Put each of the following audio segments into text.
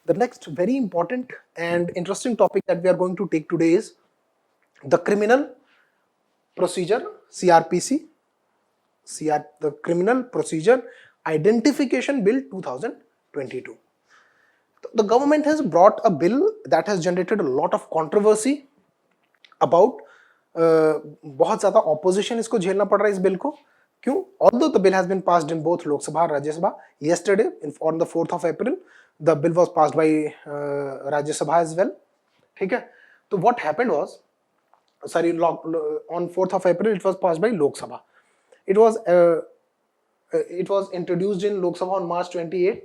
The next very important and interesting topic that we are going to take today is the Criminal Procedure CRPC, the Criminal Procedure Identification Bill 2022. The government has brought a bill that has generated a lot of controversy about बहुत ज्यादा opposition इसको झेलना पड़ रहा है इस bill को. क्यों? Although the bill has been passed in both Lok Sabha and Rajya Sabha yesterday on the 4th of April, the bill was passed by Rajya Sabha as well. ठीक है? तो what happened was, on 4th of April it was passed by Lok Sabha. It was introduced in Lok Sabha on March 28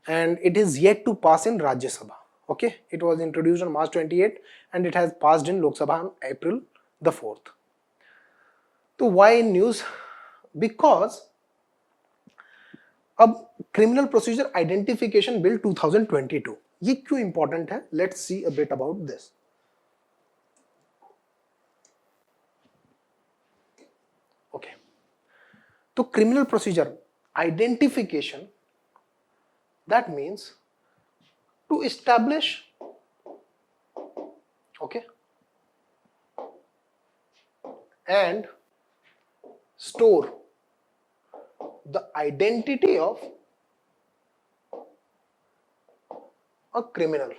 and it is yet to pass in Rajya Sabha. Okay, it was introduced on March 28 and it has passed in Lok Sabha on April the 4th. So why in news? Because अब criminal procedure identification bill 2022 ये क्यों important है? Let's see a bit about this. Okay, तो criminal procedure identification, that means to establish, okay, and store the identity of a criminal.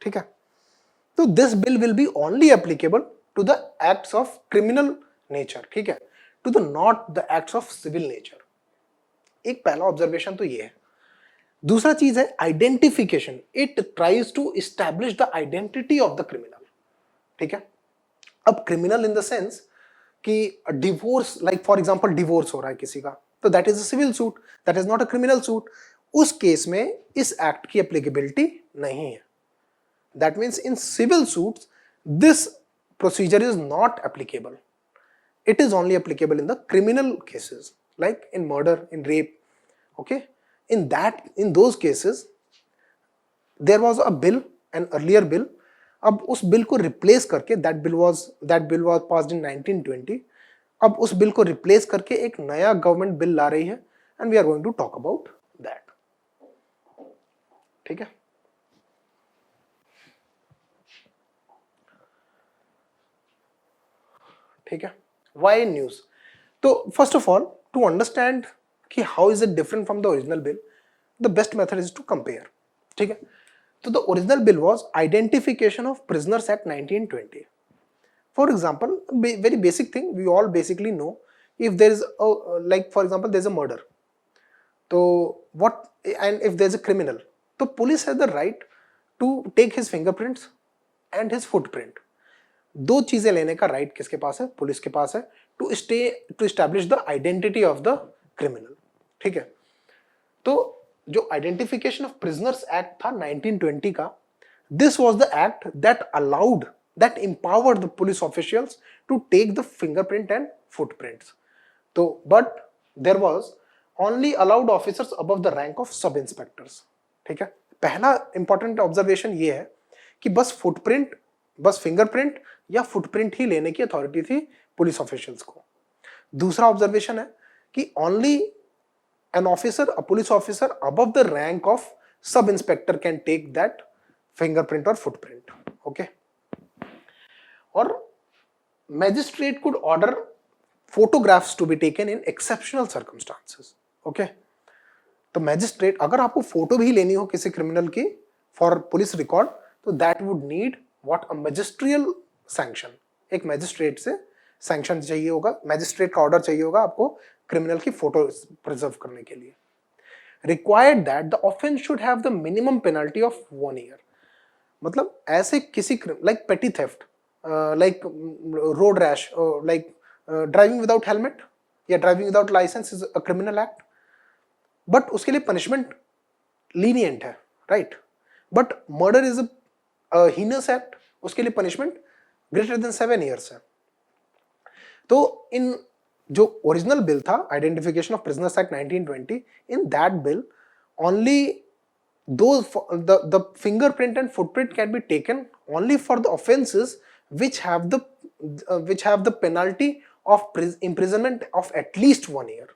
ठीक है? तो this bill will be only applicable to the acts of criminal nature. ठीक है? To the not the acts of civil nature. एक पहला observation तो ये है. दूसरा चीज है identification. It tries to establish the identity of the criminal. ठीक है? अब क्रिमिनल इन द सेंस कि divorce, like for example divorce हो रहा है किसी का, तो that is a civil suit, that is not a criminal suit. उस केस में इस एक्ट की एप्लीकेबिलिटी नहीं है. That means in civil suits this procedure is not applicable. It is only applicable in the criminal cases, like in murder, in rape. Okay, in those cases there was a bill, an earlier bill. अब उस bill को replace करके that bill was passed in 1920. अब उस bill को replace करके एक नया गवर्नमेंट बिल ला रही है and we are going to talk about that. ठीक है? ठीक है? Why in news? So first of all, to understand कि how is it different from the original bill, the best method is to compare. ठीक है? So the original bill was Identification of Prisoners Act 1920. For example, very basic thing we all basically know, if there is a, like for example there is a murder, so what, and if there is a criminal, so police has the right to take his fingerprints and his footprint. दो चीजें लेने का right किसके पास है? Police के पास है, to establish the identity of the criminal. ठीक है? तो जो आइडेंटिफिकेशन ऑफ प्रिजनर्स एक्ट था 1920 का, this was the act that empowered the police officials to take the fingerprint and footprints. तो but there was only allowed officers above the rank of sub inspectors. ठीक है? पहला important observation ये है कि बस फिंगरप्रिंट या फुटप्रिंट ही लेने की अथॉरिटी थी पुलिस ऑफिशियल्स को. दूसरा ऑब्जर्वेशन है कि only an officer, a police officer above the rank of sub inspector can take that fingerprint और फुटप्रिंट. ओके? और magistrate could order photographs to be taken in exceptional circumstances. Okay? तो magistrate, अगर आपको photo भी लेनी हो किसी criminal की फॉर पुलिस रिकॉर्ड, तो that would need what, a magisterial sanction. एक मैजिस्ट्रेट से सैंक्शन चाहिए होगा, मैजिस्ट्रेट का ऑर्डर चाहिए होगा आपको क्रिमिनल की फोटो प्रिजर्व करने के लिए. Required that the offence should have the minimum penalty of 1 year. मतलब ऐसे किसी like petty theft, like road rash, like driving without helmet या driving without licence is a criminal act, but उसके लिए punishment lenient है, right? But murder is a heinous act, उसके लिए punishment greater than 7 years है. तो इन जो original bill था identification of prisoners act 1920, in that bill only the fingerprint and footprint can be taken only for the offenses which have the penalty of imprisonment of at least 1 year.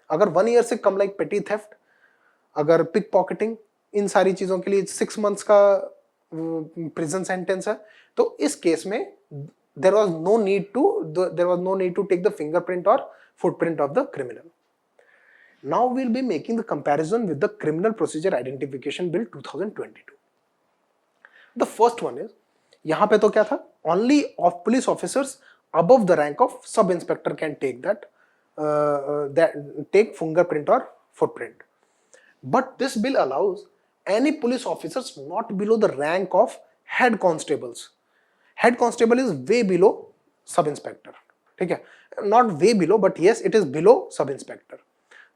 अगर 1 year से कम, like petty theft, अगर pick pocketing, इन सारी चीजों के लिए 6 months का prison sentence है। तो इस केस में there was no need to take the fingerprint or footprint of the criminal. Now we'll be making the comparison with the Criminal Procedure Identification Bill 2022. The first one is, यहां पे तो क्या था, only of police officers above the rank of sub inspector can take that take fingerprint or footprint. But this bill allows any police officers not below the rank of head constables. Head constable is way below sub inspector, ठीक है, not way below but yes it is below sub inspector.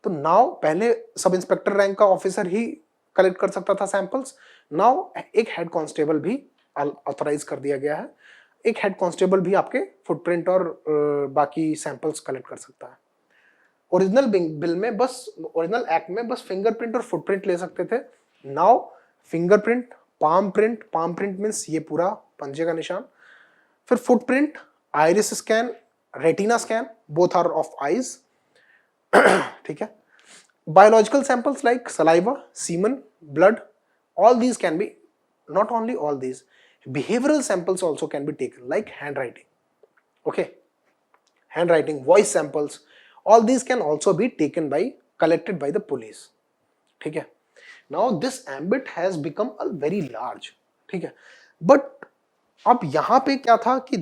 तो now पहले sub inspector rank का officer ही collect कर सकता था samples, now एक head constable भी ऑथराइज कर दिया गया है, एक हेड कांस्टेबल भी आपके फुटप्रिंट और बाकी सैंपल्स कलेक्ट कर सकता है। ओरिजिनल बिल में बस, ओरिजिनल एक्ट में बस फिंगरप्रिंट और फुटप्रिंट ले सकते थे, now fingerprint, palm print means ये पूरा पंजे का निशान, फिर footprint, iris scan, retina scan, both are of eyes, ठीक है। Biological samples like saliva, semen, blood, all these can be, not only all these, behavioral samples also can be taken like handwriting, okay, handwriting, voice samples, all these can also be taken by, collected by the police, ठीक है। Now this ambit has become a very large, ठीक है, but अब यहां पे क्या था कि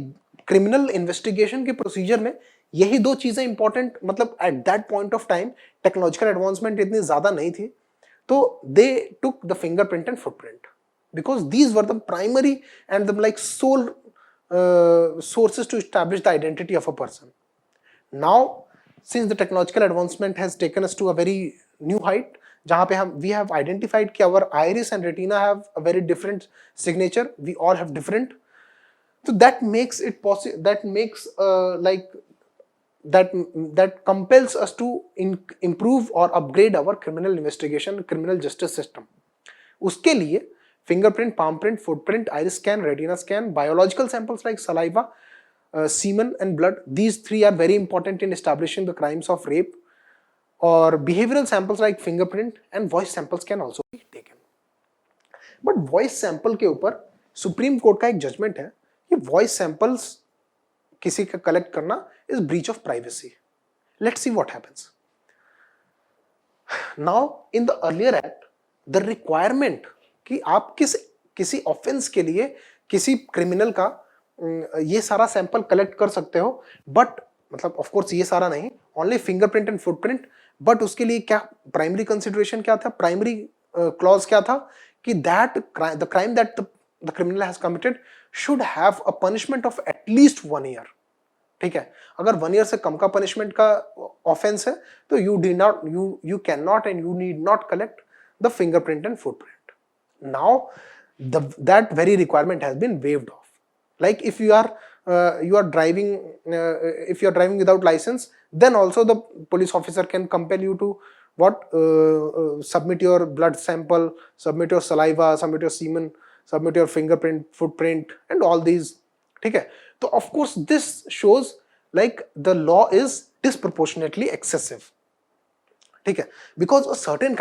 क्रिमिनल इन्वेस्टिगेशन के प्रोसीजर में यही दो चीजें इंपॉर्टेंट, मतलब at that point of time technological advancement इतनी ज्यादा नहीं थी, तो they took the fingerprint and footprint because these were the primary and the like sole sources to establish the identity of a person. Now since the technological advancement has taken us to a very new height, जहां पे हम we have identified कि our iris and retina have a very different signature, we all have different, so that makes it possible, that makes like that compels us to improve or upgrade our criminal investigation, criminal justice system. उसके लिए fingerprint, palm print, footprint, iris scan, retina scan, biological samples like saliva, semen and blood, these three are very important in establishing the crimes of rape, or behavioral samples like fingerprint and voice samples can also be taken. But voice sample के ऊपर supreme court का एक judgement है कि voice samples किसी का collect करना is breach of privacy. Let's see what happens. Now in the earlier act, the requirement कि आप किसी ऑफेंस के लिए किसी क्रिमिनल का ये सारा सैंपल कलेक्ट कर सकते हो, बट मतलब ऑफ कोर्स ये सारा नहीं, only fingerprint and footprint, but उसके लिए क्या प्राइमरी कंसिडरेशन क्या था, प्राइमरी क्लॉज क्या था कि that the crime that the criminal has committed should have a punishment of at least 1 year, ठीक है। अगर 1 ईयर से कम का पनिशमेंट का ऑफेंस है तो you can not and you need not collect the fingerprint and footprint. Now that very requirement has been waived off. Like if you are driving without license, then also the police officer can compel you to submit your blood sample, submit your saliva, submit your semen, submit your fingerprint, footprint and all these, ठीक है। तो of course this shows like the law is disproportionately excessive, ठीक है, because a certain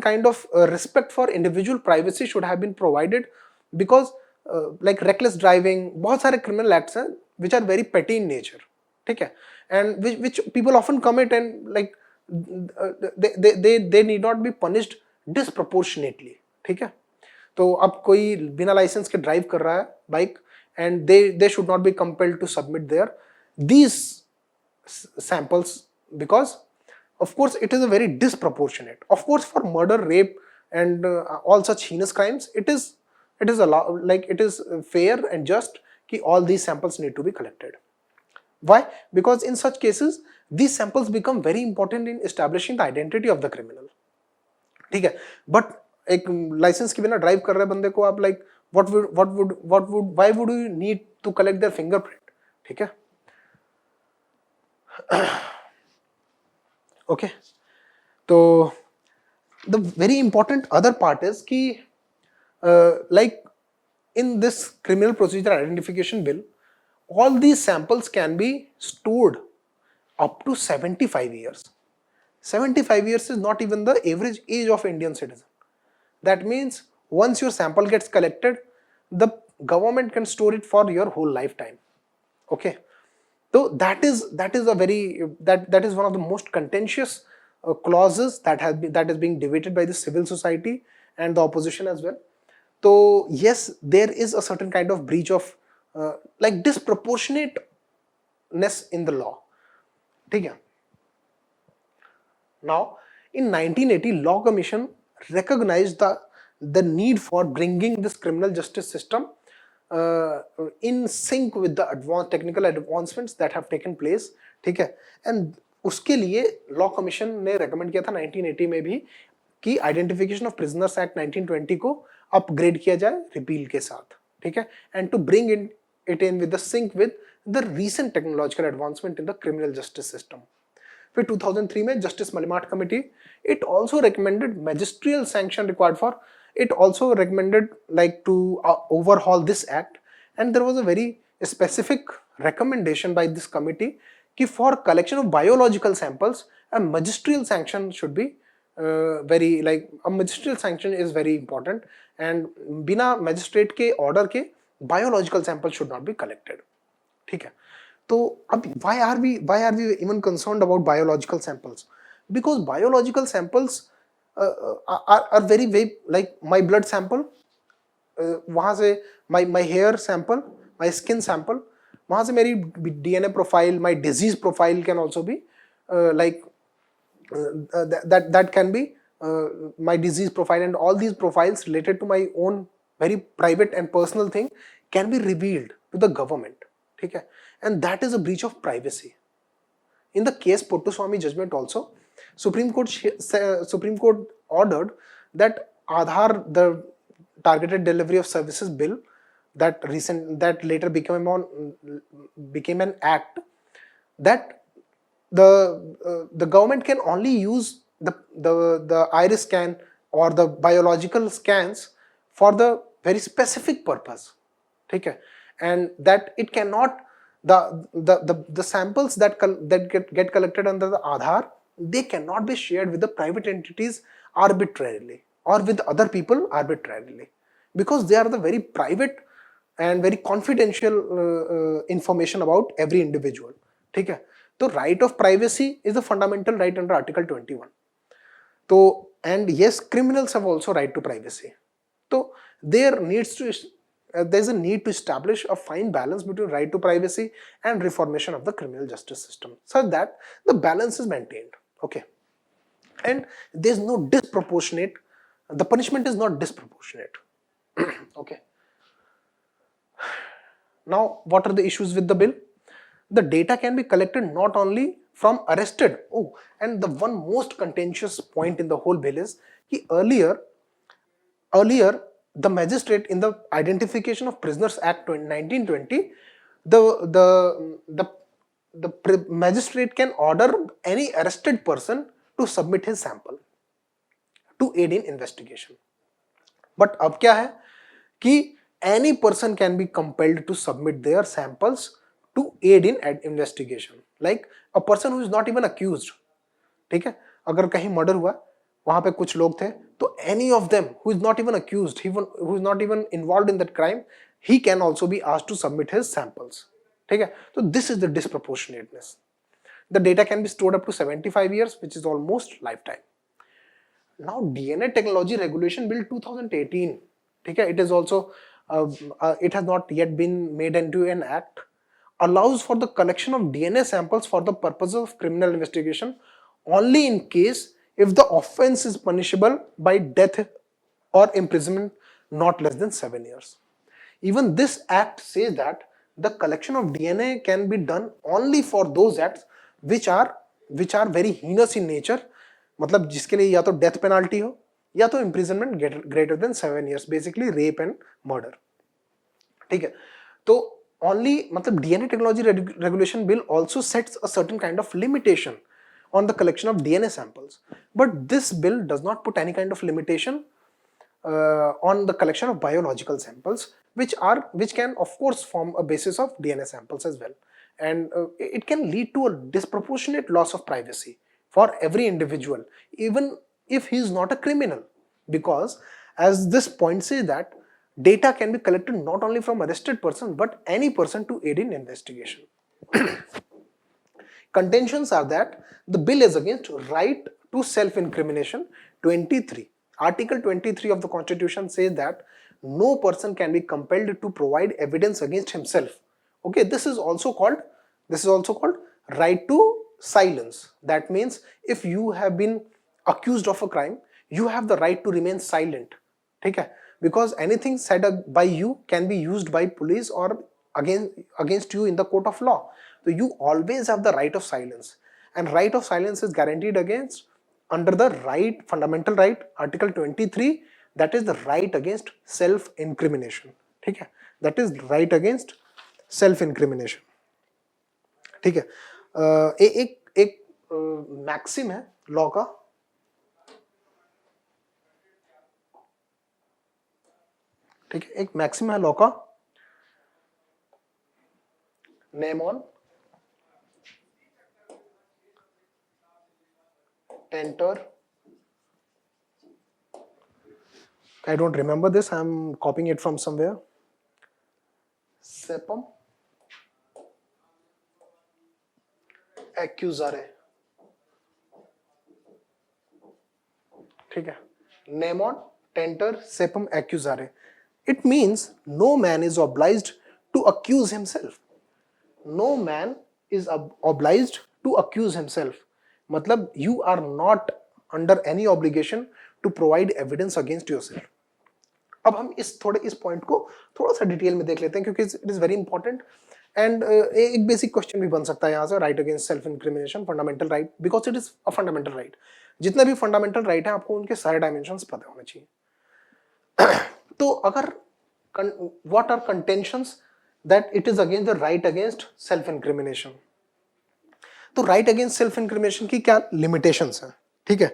kind of respect for individual privacy should have been provided, because like reckless driving, बहुत सारे criminal acts हैं which are very petty in nature, ठीक है, and which people often commit and like they need not be punished disproportionately, ठीक है। तो अब कोई बिना लाइसेंस के ड्राइव कर रहा है bike and they should not be compelled to submit these samples, because of course it is a very disproportionate. Of course for murder, rape and all such heinous crimes it is like it is fair and just कि all these samples need to be collected. Why? Because in such cases these samples become very important in establishing the identity of the criminal, ठीक है। But एक licence के बिना drive कर रहे बंदे को आप like why would you need to collect their fingerprint, ठीक है। Okay, so the very important other part is कि like in this criminal procedure identification bill, all these samples can be stored up to 75 years. 75 years is not even the average age of Indian citizen. That means once your sample gets collected, the government can store it for your whole lifetime. Okay, so that is a very that is one of the most contentious clauses that is being debated by the civil society and the opposition as well. So yes, there is a certain kind of breach of like disproportionateness in the law. ठीक है? Now, in 1980, Law Commission recognized the need for bringing this criminal justice system in sync with the advanced technical advancements that have taken place. ठीक है? And उसके लिए law commission ने recommend किया था 1980 में भी कि आइडेंटिफिकेशन ऑफ प्रिजनर्स एक्ट 1920 को अपग्रेड किया जाए रिपील के साथ. ठीक है? And to bring it in with the sync with the recent technological advancement in the criminal justice system. फिर 2003 में justice Malimath committee it also recommended magisterial sanction required for it also recommended like to overhaul this act, and there was a very specific recommendation by this committee कि for collection of biological samples a magisterial sanction should be very like a magisterial sanction is very important, and बिना magistrate के order के biological samples should not be collected. ठीक है? तो अब why are we even concerned about biological samples? Because biological samples are very like my blood sample, वहाँ से my hair sample, my skin sample, वहाँ से मेरी DNA profile, my disease profile can also be like that can be my disease profile, and all these profiles related to my own very private and personal thing can be revealed to the government. ठीक है? And that is a breach of privacy. In the case Pottuswamy judgment also, Supreme Court ordered that Aadhaar, the targeted delivery of services bill, that later became an act, that the government can only use the iris scan or the biological scans for the very specific purpose. Okay? And that it cannot the samples that get collected under the Aadhaar, they cannot be shared with the private entities arbitrarily or with other people arbitrarily, because they are the very private and very confidential information about every individual. ठीक है? तो right of privacy is a fundamental right under Article 21. So, and yes, criminals have also right to privacy. So there's a need to establish a fine balance between right to privacy and reformation of the criminal justice system, so that the balance is maintained. Okay, and there's no disproportionate, the punishment is not disproportionate. Okay, now what are the issues with the bill? The data can be collected not only from arrested, and the one most contentious point in the whole bill is that earlier the magistrate in the Identification of Prisoners Act 1920, the magistrate can order any arrested person to submit his sample to aid in investigation. But अब क्या है कि any person can be compelled to submit their samples to aid in investigation. Like a person who is not even accused. ठीक है? अगर कहीं murder हुआ, वहां पे कुछ लोग थे, तो any of them who is not even accused, who is not even involved in that crime, he can also be asked to submit his samples. ठीक है? So this is the disproportionateness. The data can be stored up to 75 years, which is almost lifetime. Now DNA Technology Regulation Bill 2018, ठीक है? It is also it has not yet been made into an act, allows for the collection of DNA samples for the purpose of criminal investigation only in case if the offense is punishable by death or imprisonment not less than 7 years. Even this act says that the collection of DNA can be done only for those acts which are very heinous in nature, मतलब जिसके लिए या तो death penalty हो या तो imprisonment greater than 7 years, basically rape and murder. ठीक है? तो only मतलब DNA Technology Regulation Bill also sets a certain kind of limitation on the collection of DNA samples, but this bill does not put any kind of limitation on the collection of biological samples, which can of course form a basis of DNA samples as well, and it can lead to a disproportionate loss of privacy for every individual, even if he is not a criminal, because as this point says that data can be collected not only from arrested person but any person to aid in investigation. Contentions are that the bill is against right to self-incrimination. 23. Article 23 of the Constitution says that no person can be compelled to provide evidence against himself. Okay, this is also called right to silence. That means if you have been accused of a crime, you have the right to remain silent. Okay? Because anything said by you can be used by police or against you in the court of law. So you always have the right of silence, and right of silence is guaranteed against under the right, fundamental right, article 23, that is the right against self incrimination. ठीक है, that is right against self incrimination. ठीक है, एक maxim है law का, ठीक है, एक मैक्सिम है लॉ का, name on enter, I don't remember this, I'm copying it from somewhere, sepum accusare, ठीक है, name on tenter sepum accusare. It means no man is obliged to accuse himself. No man is obliged to accuse himself. मतलब you are not under any obligation to provide evidence against yourself. अब हम इस point को थोड़ा सा detail में देख लेते हैं क्योंकि it is very important and एक बेसिक क्वेश्चन भी बन सकता है यहाँ से, right against self incrimination, fundamental right, because it is a fundamental right. जितने भी फंडामेंटल राइट हैं आपको उनके सारे डायमेंशंस पता होने चाहिए. तो अगर what are contentions that it is against the right against self incrimination, तो राइट अगेंस्ट सेल्फ इंक्रिमिनेशन की क्या लिमिटेशंस हैं. ठीक है,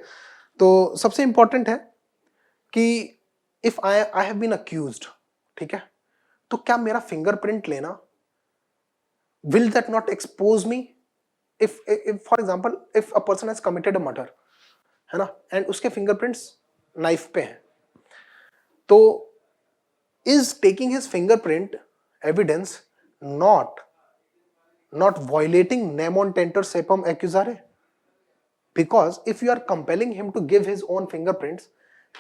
तो सबसे इंपॉर्टेंट है कि if I have been accused, ठीक है, तो क्या मेरा फिंगरप्रिंट लेना, will that not expose me? If for example if a person has committed a murder, है ना, एंड उसके फिंगरप्रिंट्स नाइफ पे हैं, तो is taking his fingerprint evidence not violating non tenter sepum accusare? Because if you are compelling him to give his own fingerprints,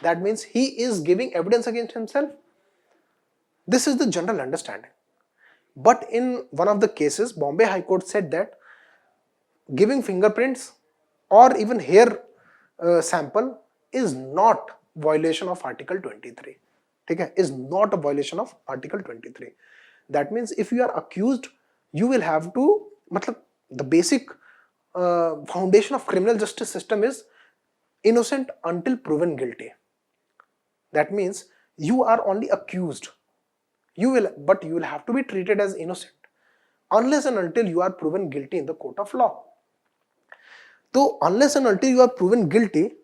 that means he is giving evidence against himself. This is the general understanding. But in one of the cases, Bombay High Court said that giving fingerprints or even hair sample is not violation of Article 23. Okay, is not a violation of Article 23. That means if you are accused, you will have to, matlab, the basic foundation of criminal justice system is innocent until proven guilty. That means you are only accused, but you will have to be treated as innocent unless and until you are proven guilty in the court of law. So unless and until you are proven guilty,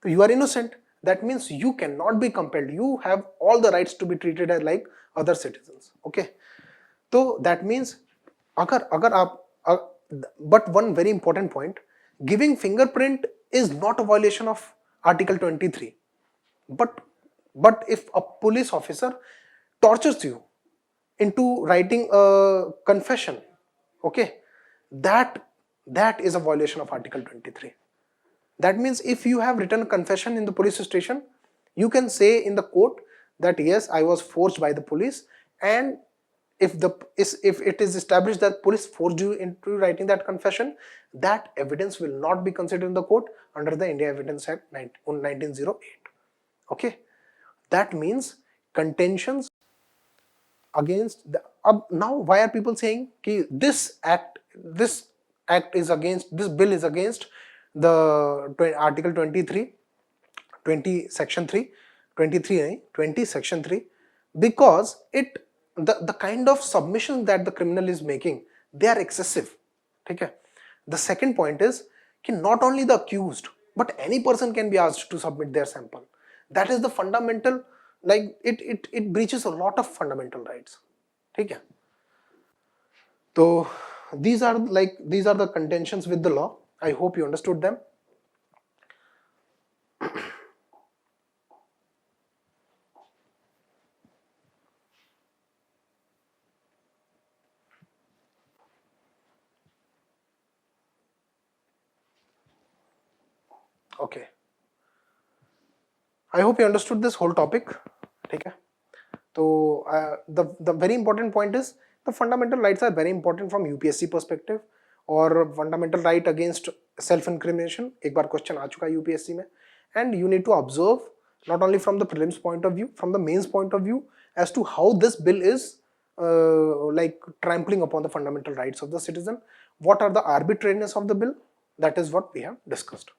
you are innocent. That means you cannot be compelled. You have all the rights to be treated as like other citizens. Okay, so that means अगर आप but one very important point, giving fingerprint is not a violation of Article 23. But if a police officer tortures you into writing a confession, okay, that is a violation of Article 23. That means if you have written a confession in the police station, you can say in the court that yes, I was forced by the police, and if it is established that police forced you into writing that confession, that evidence will not be considered in the court under the India Evidence Act 1908. Okay, that means contentions against the, now why are people saying कि this bill is against the Article 23, 20 section 3, 20 section 3, because the kind of submissions that the criminal is making, they are excessive. Okay? The second point is that not only the accused but any person can be asked to submit their sample. That is the fundamental, like it breaches a lot of fundamental rights. Okay? So these are the contentions with the law. I hope you understood them. Okay, I hope you understood this whole topic. ठीक है, तो the very important point is the fundamental rights are very important from UPSC perspective, और fundamental right against self incrimination एक बार question आ चुका है UPSC में, and you need to observe not only from the prelims point of view, from the mains point of view, as to how this bill is like trampling upon the fundamental rights of the citizen. What are the arbitrariness of the bill? That is what we have discussed.